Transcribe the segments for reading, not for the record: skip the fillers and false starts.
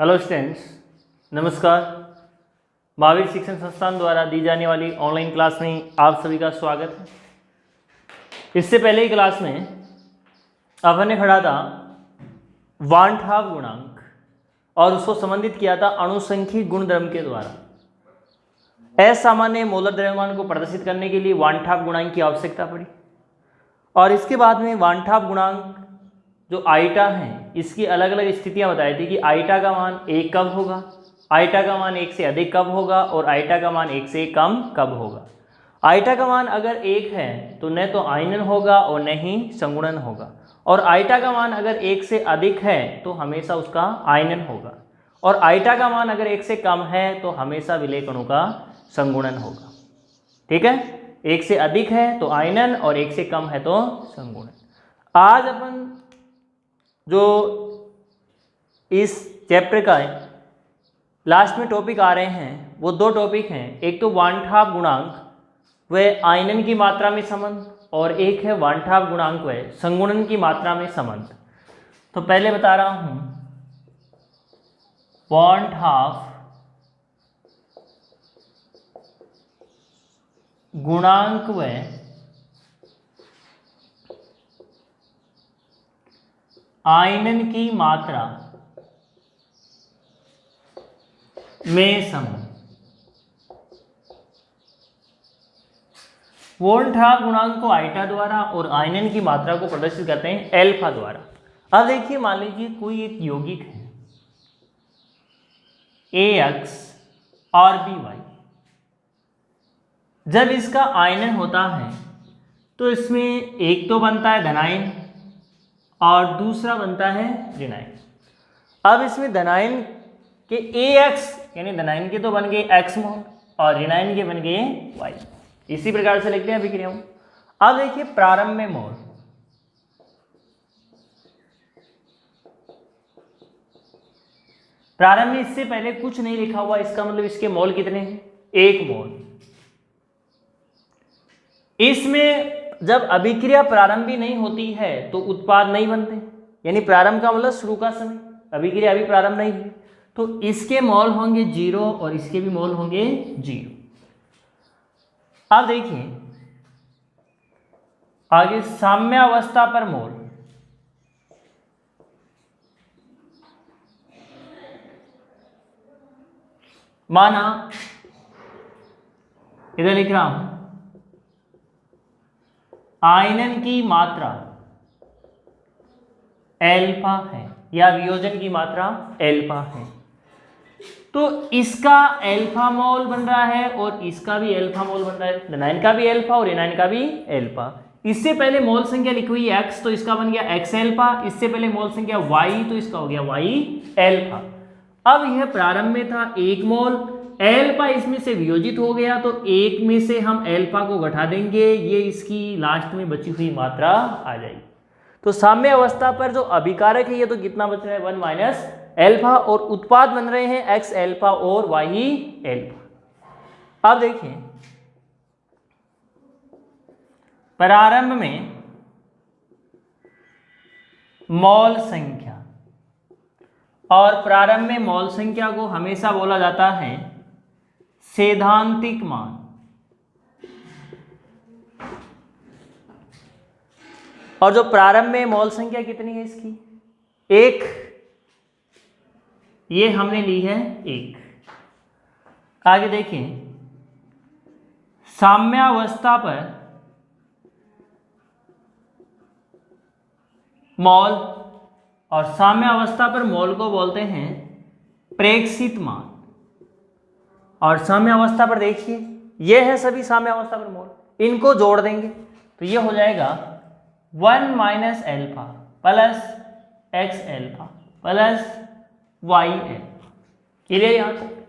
Hello students, नमस्कार। महावीर शिक्षण संस्थान द्वारा दी जाने वाली ऑनलाइन क्लास में आप सभी का स्वागत है। इससे पहले ही क्लास में अपन ने पढ़ा था वान हाफ गुणांक और उसको संबंधित किया था अनुसंख्यिक गुणधर्म के द्वारा। असामान्य मोलर द्रव्यमान को प्रदर्शित करने के लिए वान हाफ गुणांक की आवश्यकता पड़ी और इसके बाद में वान हाफ गुणांक जो आईटा है इसकी अलग अलग स्थितियां बताई थी कि आईटा का मान 1 कब होगा, आईटा का मान 1 से अधिक कब होगा और आईटा का मान 1 से कम कब होगा। आईटा का मान अगर 1 है तो न तो आयनन होगा और न ही संगुणन होगा, और आईटा का मान अगर 1 से अधिक है तो हमेशा उसका आयनन होगा, और आईटा का मान अगर 1 से कम है तो हमेशा विलेय कणों का संगुणन होगा। ठीक है, 1 से अधिक है तो आयनन और 1 से कम है तो संगुणन। आज अपन जो इस चैप्टर का लास्ट में टॉपिक आ रहे हैं वो दो टॉपिक हैं। एक तो वान हाफ गुणांक व आयनन की मात्रा में संबंध, और एक है वान हाफ गुणांक व संगुणन की मात्रा में संबंध। तो पहले बता रहा हूं वान हाफ गुणांक व आयनन की मात्रा में संबंध। वान हाफ गुणांक को आईटा द्वारा और आयनन की मात्रा को प्रदर्शित करते हैं एल्फा द्वारा। अब देखिए, मान लीजिए कोई एक यौगिक है AX और BY। जब इसका आयनन होता है तो इसमें एक तो बनता है धनायन और दूसरा बनता है ऋणायन। अब इसमें धनायन के AX यानी धनायन के तो बन गए X मोल और ऋणायन के बन गए Y। इसी प्रकार से लिखते हैं अभिक्रियाओं। अब देखिए प्रारंभ में मोल, प्रारंभ में इससे पहले कुछ नहीं लिखा हुआ, इसका मतलब इसके मोल कितने हैं? 1 मोल। इसमें जब अभिक्रिया प्रारंभी नहीं होती है तो उत्पाद नहीं बनते, यानी प्रारंभ का मतलब शुरू का समय, अभिक्रिया अभी प्रारंभ नहीं हुई, तो इसके मोल होंगे 0 और इसके भी मोल होंगे 0। अब देखिए आगे साम्यावस्था पर मोल। माना इधर लिख रहा हूं आयनन की मात्रा एल्फा है या वियोजन की मात्रा एल्फा है, तो इसका एल्फा मोल बन रहा है और इसका भी एल्फा मोल बन रहा है। धनायन का भी एल्फा और ऋणायन का भी एल्फा। इससे पहले मोल संख्या लिखी हुई x तो इसका बन गया x एल्फा। इससे पहले मोल संख्या y तो इसका हो गया y एल्फा। अब यह प्रारंभ में था 1 मोल, एल्फा इसमें से वियोजित हो गया तो 1 में से हम एल्फा को घटा देंगे, ये इसकी लास्ट में बची हुई मात्रा आ जाएगी। तो साम्य अवस्था पर जो अभिकारक है ये तो कितना बच रहा है 1 माइनस एल्फा, और उत्पाद बन रहे हैं x एल्फा और y एल्फा। अब देखिए प्रारंभ में मोल संख्या, और प्रारंभ में मोल संख्या को हमेशा बोला जाता है सैद्धांतिक मान। और जो प्रारंभ में मोल संख्या कितनी है इसकी 1, ये हमने ली है 1। आगे देखिए साम्यावस्था पर मोल, और साम्यावस्था पर मोल को बोलते हैं प्रेक्षित मान। और साम्यावस्था पर देखिए ये है सभी साम्यावस्था पर मोल, इनको जोड़ देंगे तो ये हो जाएगा 1 minus alpha plus x alpha plus y alpha. Clear यहां तक?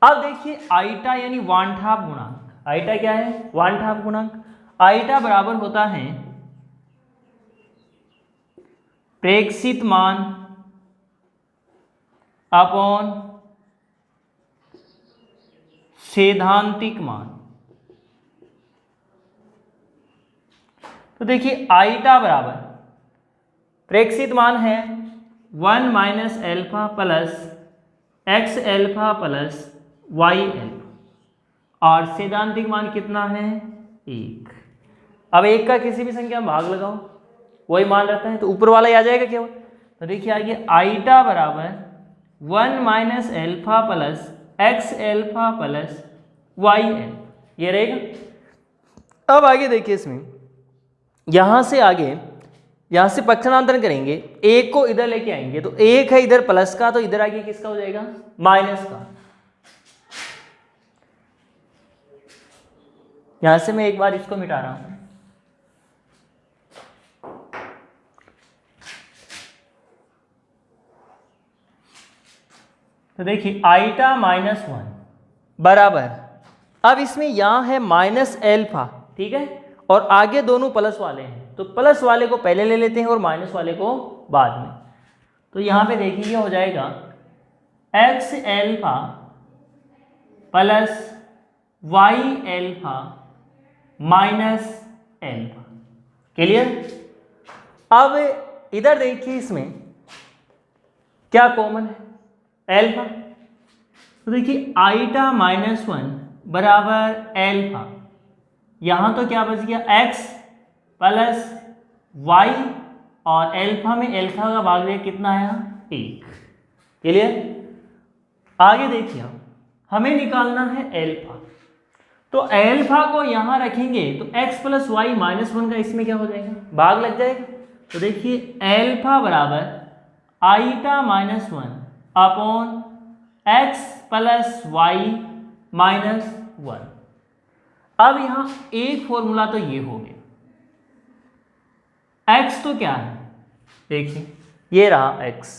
अब देखिए आईटा यानी वान हाफ गुणांक। आईटा क्या है? वान हाफ गुणांक। आईटा बराबर होता है प्रेक्षित मान अपॉन सैद्धांतिक मान। तो देखिए आईटा बराबर प्रेक्षित मान है 1 minus alpha plus X alpha plus Y alpha और सैद्धांतिक मान कितना है 1। अब 1 का किसी भी संख्या में भाग लगाओ वही मान रहता है, तो ऊपर वाला ही आ जाएगा केवल। तो देखिए आगे आईटा बराबर 1 minus alpha plus X alpha plus Y alpha, ये रहेगा। अब आगे देखिए इसमें यहाँ से आगे यहाँ से पक्षांतरण करेंगे, 1 को इधर लेके आएंगे तो 1 है इधर प्लस का, तो इधर आगे किसका हो जाएगा माइनस का। यहां से मैं एक बार इसको मिटा रहा हूं। तो देखिए आईटा माइनस 1 बराबर, अब इसमें यहां है माइनस एल्फा, ठीक है, और आगे दोनों प्लस वाले हैं, तो प्लस वाले को पहले ले लेते हैं और माइनस वाले को बाद में। तो यहां पे देखिए हो जाएगा X alpha plus Y alpha minus alpha. Clear. अब इधर देखिए इसमें क्या कॉमन है एल्फा, तो देखिए आईटा माइनस 1 बराबर एल्फा, यहां तो क्या बच गया एक्स प्लस वाई और एल्फा में एल्फा का भाग दिया कितना आया 1। क्लियर। आगे देखिए हमें निकालना है एल्फा, तो एल्फा को यहां रखेंगे तो x प्लस वाई माइनस 1 का इसमें क्या हो जाएगा भाग लग जाएगा। तो देखिए एल्फा बराबर eta minus 1 upon x plus y minus 1। अब यहां एक फॉर्मूला तो ये हो गया, x तो क्या है देखिए ये रहा x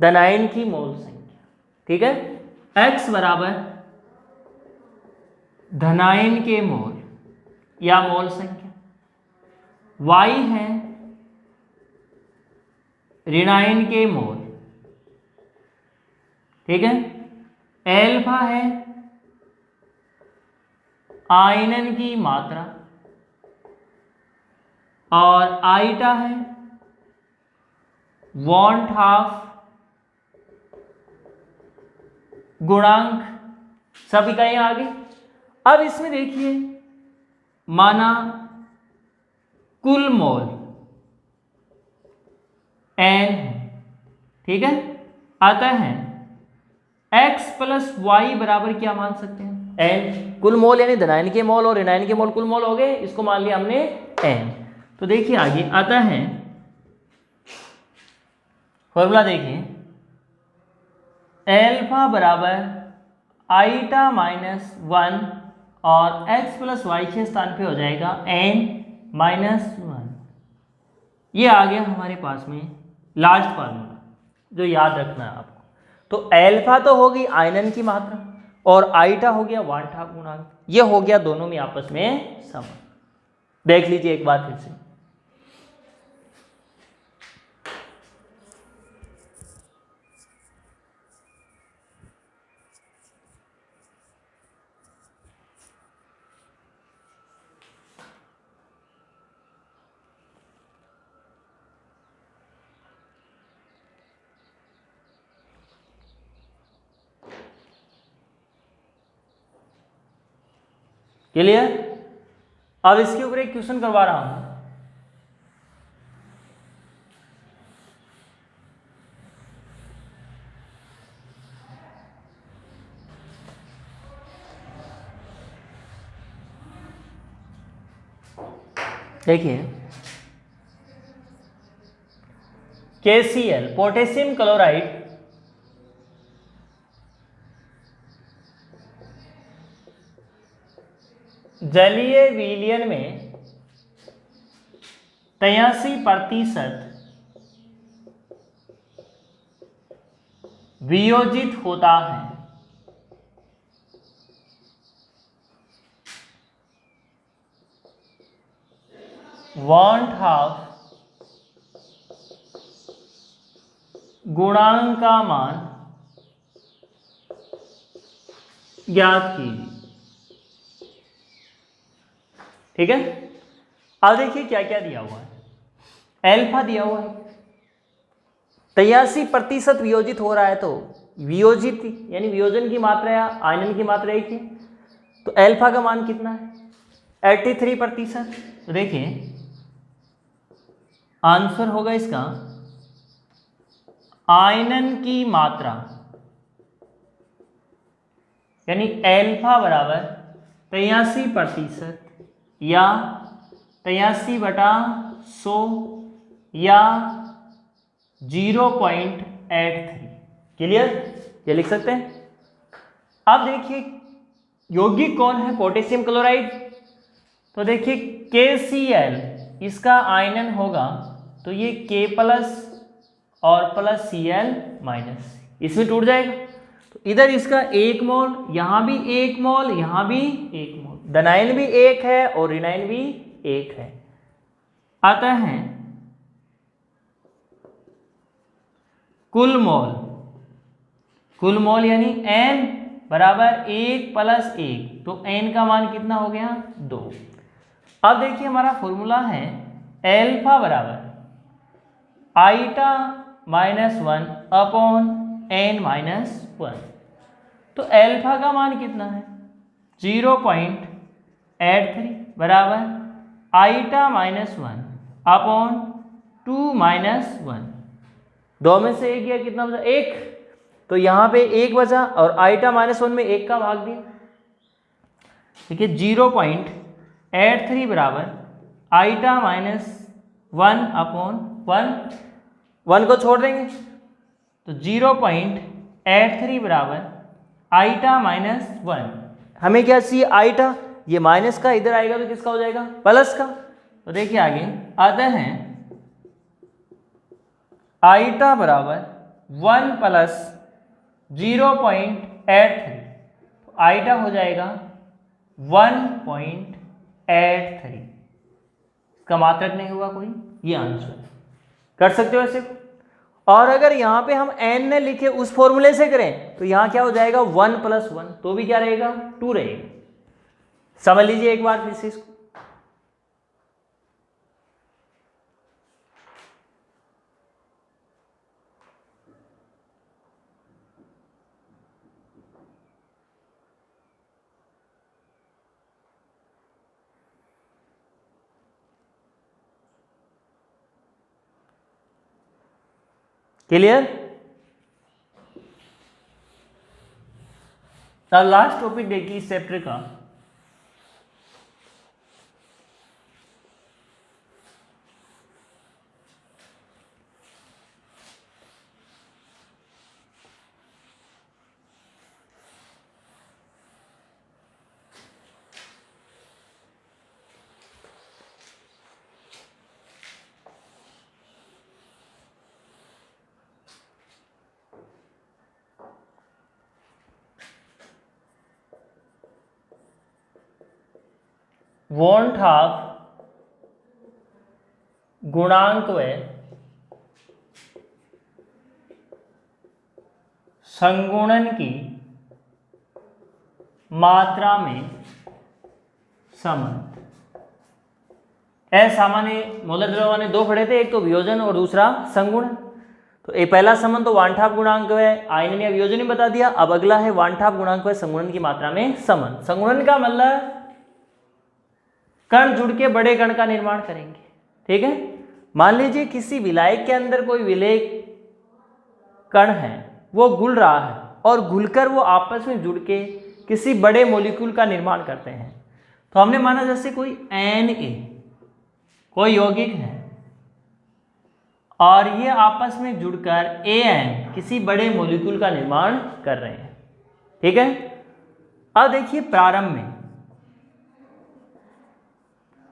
धनायन की मोल संख्या, ठीक है, x बराबर धनायन के मोल या मोल संख्या, y है ऋणायन के मोल, ठीक है, एल्फा है आयनन की मात्रा और आईटा है वांट हाफ गुणांक, सब इकाइयां आ गई। अब इसमें देखिए माना कुल मोल n, ठीक है, आता है x प्लस वाई बराबर क्या मान सकते हैं n, कुल मोल यानी धनायन के मोल और ऋणायन के मोल कुल मोल हो गए, इसको मान लिया हमने n। तो देखिए आगे आता है फॉर्मूला, देखिए एल्फा बराबर आईटा माइनस 1 और x प्लस वाई के स्थान पे हो जाएगा n माइनस 1। ये आ गया हमारे पास में लास्ट फार्मूला जो याद रखना है आपको। तो एल्फा तो होगी आयनन की मात्रा और आईटा हो गया वांट हाफ गुणांक, ये हो गया दोनों में आपस में समान। देख लीजिए एक बार फिर से, क्लियर। अब इसके ऊपर एक क्वेश्चन करवा रहा हूं, देखिए KCl पोटेशियम क्लोराइड जलीय विलयन में 83% वियोजित होता है। वांट हाफ गुणांक का मान ज्ञात कीजिए, ठीक है। अब देखिए क्या क्या दिया हुआ है, एल्फा दिया हुआ है 83% वियोजित हो रहा है, तो वियोजित यानी वियोजन की मात्रा या आयनन की मात्रा एक है, तो एल्फा का मान कितना है? 83%। तो देखिए आंसर होगा इसका आयनन की मात्रा यानी एल्फा बराबर 83% या 83/100 या 0.83। क्लियर? ये लिख सकते हैं। अब देखिए यौगिक कौन है? Potassium chloride. तो देखिए KCl इसका आयनन होगा, तो ये K+ और +Cl-, इसमें टूट जाएगा। तो इधर इसका 1 मोल, यहाँ भी 1 मोल, यहाँ भी 1 मोल, धनायन भी 1 है और ऋणायन भी 1 है। आता है कुल मोल। कुल मोल यानी N बराबर 1 + 1, तो N का मान कितना हो गया? 2। अब देखिए हमारा फॉर्मूला है एल्फा बराबर i-1/n-1। तो एल्फा का मान कितना है? 0.83 बराबर i-1/2-1। 2 में से 1 गया, कितना बचा? 1। तो यहाँ पे 1 बचा और i-1 में 1 का भाग दिया। देखिए 0.83 बराबर i-1/1, 1 को छोड़ देंगे तो 0.83 बराबर i-1। हमें क्या चाहिए? i-, ये माइनस का इधर आएगा तो किसका हो जाएगा? प्लस का। तो देखिए आगे आते हैं i- बराबर 1 + 0.83, तो i- हो जाएगा 1.83। इसका मात्रक नहीं होगा कोई, ये आंसर कर सकते हो ऐसे। और अगर यहाँ पे हम n ने लिखे उस फॉर्मूले से करें तो यहाँ क्या हो जाएगा? 1 + 1, तो भी क्या रहेगा? 2 रहेगा। समझ लीजिए एक बार फिर से इसको। क्लियर? अब लास्ट टॉपिक देखिए इस चैप्टर का, वॉन्ट हाफ गुणांक व संगुणन की मात्रा में संबंध। असामान्य मोलर द्रव्य ने 2 पढ़े थे, एक तो वियोजन और दूसरा संगुणन। तो ये पहला संबंध तो वांठाप गुणांक है, आयनन या वियोजन ही बता दिया। अब अगला है वांठाप गुणांक व संगुणन की मात्रा में संबंध। संगुणन का मतलब कण जुड़ के बड़े कण का निर्माण करेंगे। ठीक है, मान लीजिए किसी विलायक के अंदर कोई विलेय कण है, वो घुल रहा है और घुलकर वो आपस में जुड़ के किसी बड़े मॉलिक्यूल का निर्माण करते हैं। तो हमने माना जैसे कोई Na कोई यौगिक है और ये आपस में जुड़कर An किसी बड़े मॉलिक्यूल का निर्माण कर रहे हैं। ठीक है, अब देखिए प्रारंभ में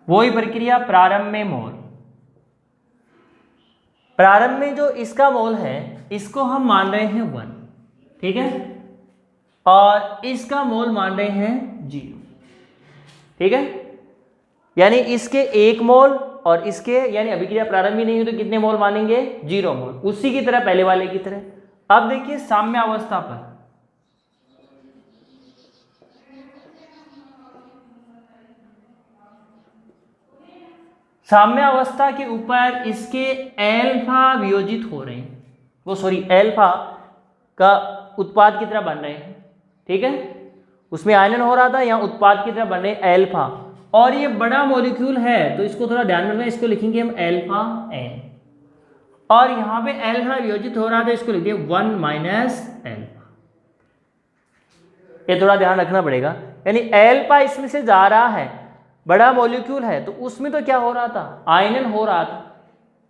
वही प्रक्रिया, प्रारंभ में मोल। प्रारंभ में जो इसका मोल है इसको हम मान रहे हैं 1, ठीक है, और इसका मोल मान रहे हैं 0। ठीक है, यानी इसके 1 मोल और इसके, यानी अभिक्रिया प्रारंभ ही नहीं हुई तो कितने मोल मानेंगे? 0 मोल। उसी की तरह पहले वाले की तरह। अब देखिए साम्य अवस्था पर साम्य अवस्था के ऊपर इसके एल्फा वियोजित हो रहे हैं, वो सॉरी एल्फा का उत्पाद की तरह बन रहे हैं, ठीक है। उसमें आयनन हो रहा था, यहाँ उत्पाद की तरह बन रहे हैं एल्फा, और ये बड़ा मॉलिक्यूल है तो इसको थोड़ा ध्यान में रखना, इसको लिखेंगे हम एल्फा एन, और यहाँ पे एल्फा वियोजित हो रहा था, इसको लिख दिए 1 माइनस एल्फा। ये थोड़ा ध्यान रखना पड़ेगा, यानी एल्फा इसमें से जा रहा है, बड़ा मॉलिक्यूल है तो उसमें तो क्या हो रहा था, आयनन हो रहा था,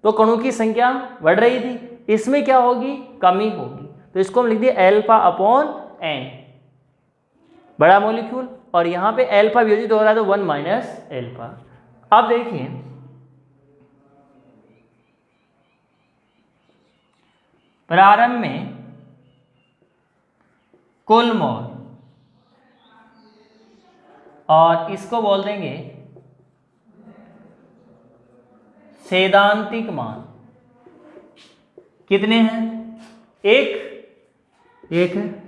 तो कणों की संख्या बढ़ रही थी, इसमें क्या होगी, कमी होगी, तो इसको हम लिख दिए एल्फा अपॉन एन, बड़ा मॉलिक्यूल, और यहाँ पे एल्फा वियोजित हो रहा है तो 1 माइनस एल्फा। अब देखिए प्रारंभ में कुल मोल, और इसको बोल देंगे सैद्धांतिक मान, कितने हैं, एक है।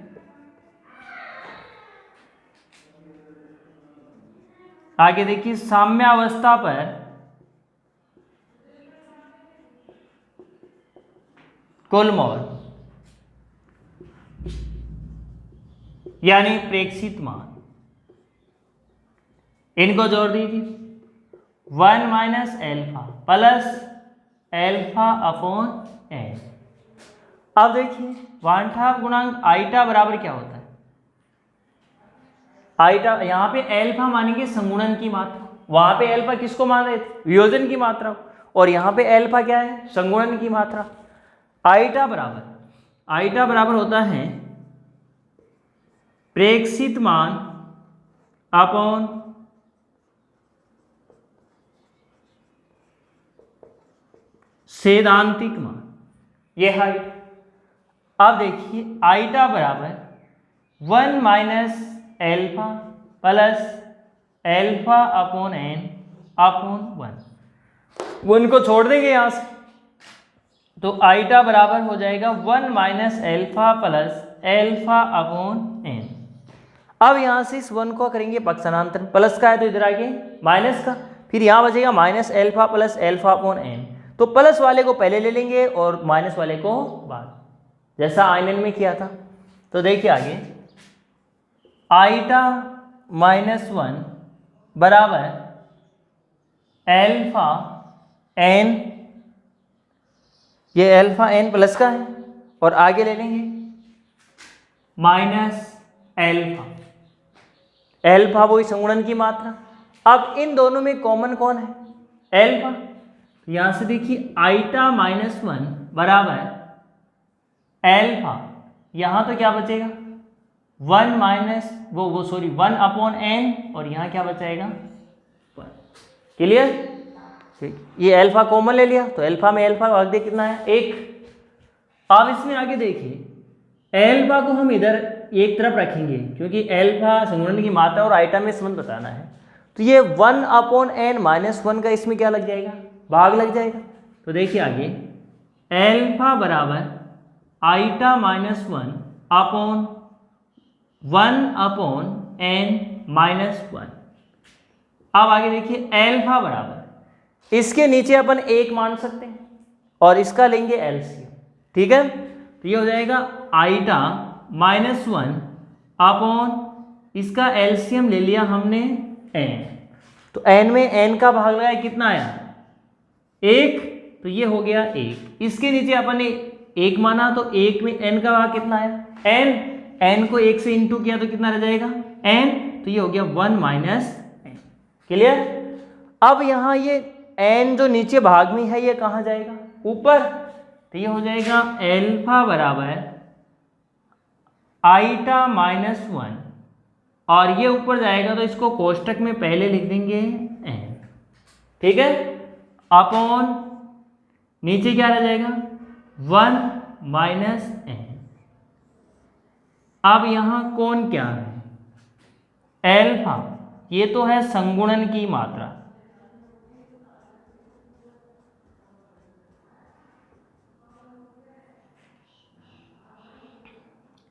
आगे देखिए साम्यावस्था पर कुल मोल यानी प्रेक्षित मान, इनको जोड़ दीजिए 1 minus alpha plus alpha upon N. अब देखिए वांछा गुणांक आईटा बराबर क्या होता है, आईटा यहाँ पे एल्फा मानेंगे संगुणन की मात्रा, वहां पे एल्फा किसको मान रहे थे, वियोजन की मात्रा, और यहाँ पे एल्फा क्या है, संगुणन की मात्रा। आईटा बराबर होता है प्रेक्षित मान अपॉन सैद्धांतिक मान, ये हाइट। अब देखिए आईटा बराबर 1 minus alpha plus alpha upon N upon 1 को छोड़ देंगे यहाँ से, तो आईटा बराबर हो जाएगा 1 minus alpha plus alpha upon N. अब यहाँ से इस 1 को करेंगे पक्षांतर, प्लस का है तो इधर आगे माइनस का, फिर यहाँ बचेगा minus alpha plus alpha upon N, तो प्लस वाले को पहले ले लेंगे और माइनस वाले को बाद, जैसा आयनन में किया था। तो देखिए आगे आईटा -1 बराबर एल्फा एन, ये एल्फा एन प्लस का है, और आगे ले लेंगे माइनस एल्फा, एल्फा वही संगुणन की मात्रा। अब इन दोनों में कॉमन कौन है, एल्फा, यहां से देखिए आईटा -1 बराबर एल्फा, यहां तो क्या बचेगा 1 माइनस सॉरी 1 अपॉन एन, और यहां क्या बचाएगा 1। क्लियर, ठीक, ये एल्फा कॉमन ले लिया तो एल्फा में एल्फा भाग दे कितना है 1। अब इसमें आगे देखिए एल्फा को हम इधर एक तरफ रखेंगे क्योंकि एल्फा संगुणन की मात्रा और आइटा में संबंध बताना है, तो ये 1 अपॉन एन -1 का इसमें क्या लग जाएगा, भाग लग जाएगा। तो देखिए आगे एल्फा बराबर आइटा -1 अपॉन 1 अपॉन एन -1। अब आगे देखिए एल्फा बराबर, इसके नीचे अपन 1 मान सकते हैं और इसका लेंगे एलसीएम, ठीक है। तो ये हो जाएगा आइटा -1 अपॉन, इसका एलसीएम ले लिया हमने एन, तो एन में एन का भाग लगाया कितना आया 1, तो ये हो गया 1। इसके नीचे अपन ने 1 माना तो 1 में एन का भाग कितना आया एन, एन को 1 से इंटू किया तो कितना रह जाएगा एन, तो ये हो गया 1 माइनस एन। क्लियर। अब यहाँ ये एन जो नीचे भाग में है ये कहाँ जाएगा ऊपर, तो ये हो जाएगा एल्फा बराबर आइटा -1, और ये ऊपर जाएगा तो इसको कोष्टक में पहले लिख देंगे एन, ठीक है, अपॉन नीचे क्या रह जाएगा 1 माइनस एन। अब यहां कौन क्या है एल्फा, ये तो है संगुणन की मात्रा,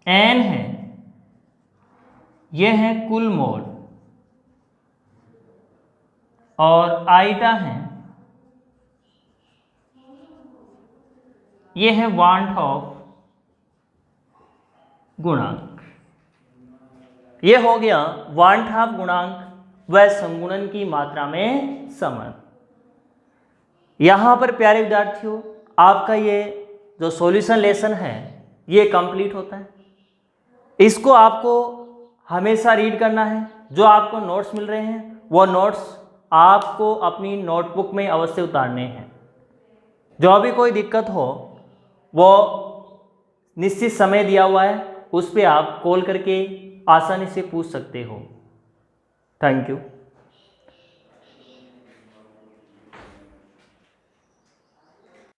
एन है ये है कुल मोल, और आइटा है ये है वांट ऑफ गुणांक। ये हो गया वन हाफ गुणांक व संगुणन की मात्रा में संबंध। यहाँ पर प्यारे विद्यार्थियों, आपका ये जो सॉल्यूशन लेसन है ये कंप्लीट होता है। इसको आपको हमेशा रीड करना है। जो आपको नोट्स मिल रहे हैं वो नोट्स आपको अपनी नोटबुक में अवश्य उतारने हैं। जो भी कोई दिक्कत हो वो निश्चित समय दिया हुआ है, उस पर आप कॉल करके आसानी से पूछ सकते हो। Thank you.